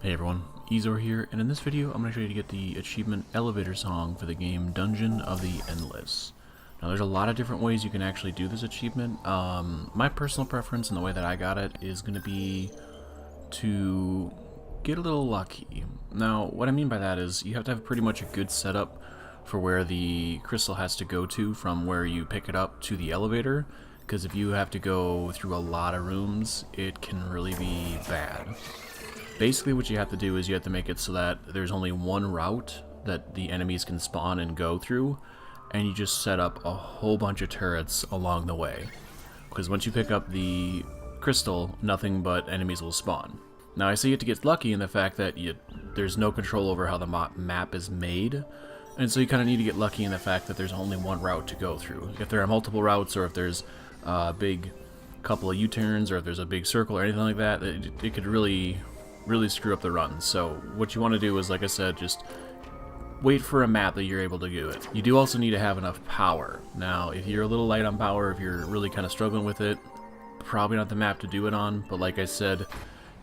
Hey everyone, Eezore here, and in this video I'm going to show you to get the achievement Elevator Song for the game Dungeon of the Endless. Now there's a lot of different ways you can actually do this achievement. My personal preference and the way that I got it is going to be to get a little lucky. Now what I mean by that is you have to have pretty much a good setup for where the crystal has to go to from where you pick it up to the elevator, because if you have to go through a lot of rooms it can really be bad. Basically what you have to do is you have to make it so that there's only one route that the enemies can spawn and go through, and you just set up a whole bunch of turrets along the way. Because once you pick up the crystal, nothing but enemies will spawn. Now I say you have to get lucky in the fact that there's no control over how the map is made, and so you kind of need to get lucky in the fact that there's only one route to go through. If there are multiple routes, or if there's a big couple of U-turns, or if there's a big circle or anything like that, it could really screw up the run. So what you want to do is, like I said, just wait for a map that you're able to do it. You do also need to have enough power. Now if you're a little light on power, if you're really kind of struggling with it, probably not the map to do it on, but like I said,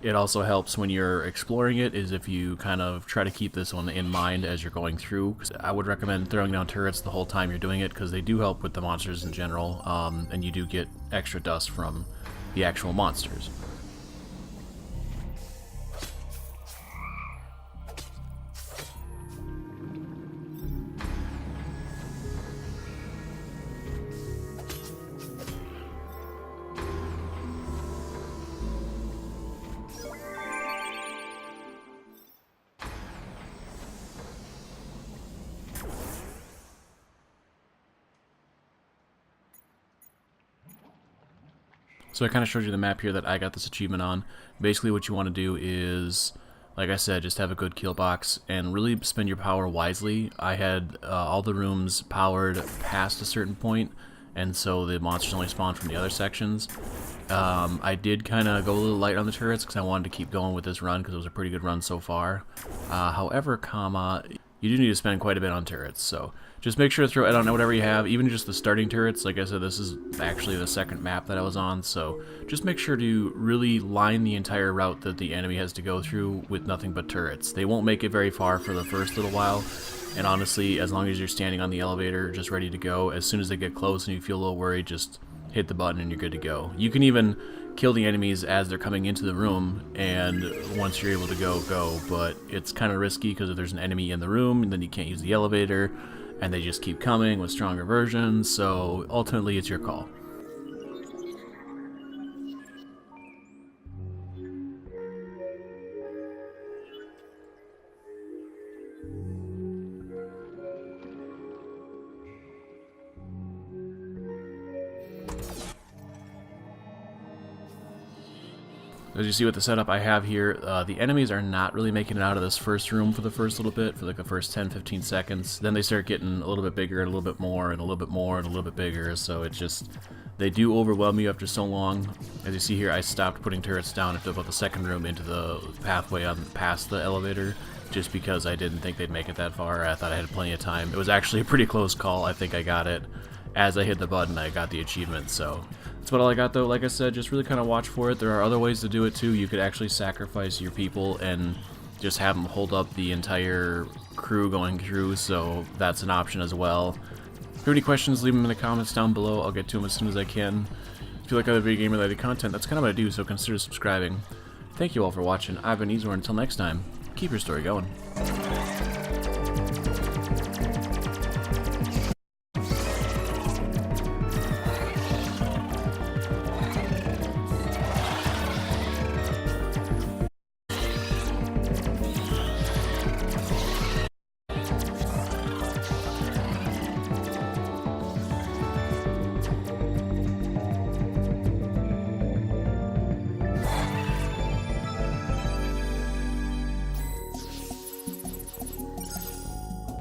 it also helps when you're exploring it, is if you kind of try to keep this one in mind as you're going through. 'Cause I would recommend throwing down turrets the whole time you're doing it, because they do help with the monsters in general, and you do get extra dust from the actual monsters. So I kind of showed you the map here that I got this achievement on. Basically what you want to do is, like I said, just have a good kill box and really spend your power wisely. I had all the rooms powered past a certain point, and so the monsters only spawned from the other sections. I did kind of go a little light on the turrets because I wanted to keep going with this run because it was a pretty good run so far. However, you do need to spend quite a bit on turrets, so just make sure to throw it on whatever you have, even just the starting turrets. Like I said, this is actually the second map that I was on, so just make sure to really line the entire route that the enemy has to go through with nothing but turrets. They won't make it very far for the first little while, and honestly, as long as you're standing on the elevator just ready to go, as soon as they get close and you feel a little worried, just hit the button and you're good to go. You can even kill the enemies as they're coming into the room, and once you're able to go, but it's kind of risky because if there's an enemy in the room, then you can't use the elevator, and they just keep coming with stronger versions, so ultimately it's your call. As you see with the setup I have here, the enemies are not really making it out of this first room for the first little bit, for like the first 10-15 seconds. Then they start getting a little bit bigger and a little bit more and a little bit more and a little bit bigger, so it just, they do overwhelm you after so long. As you see here, I stopped putting turrets down after about the second room into the pathway on past the elevator, just because I didn't think they'd make it that far. I thought I had plenty of time. It was actually a pretty close call. I think I got it. As I hit the button, I got the achievement, so that's about all I got though. Like I said, just really kind of watch for it. There are other ways to do it too. You could actually sacrifice your people and just have them hold up the entire crew going through, so that's an option as well. If you have any questions, leave them in the comments down below. I'll get to them as soon as I can. If you like other video game related content, that's kind of what I do, so consider subscribing. Thank you all for watching. I've been Eezore. Until next time, keep your story going.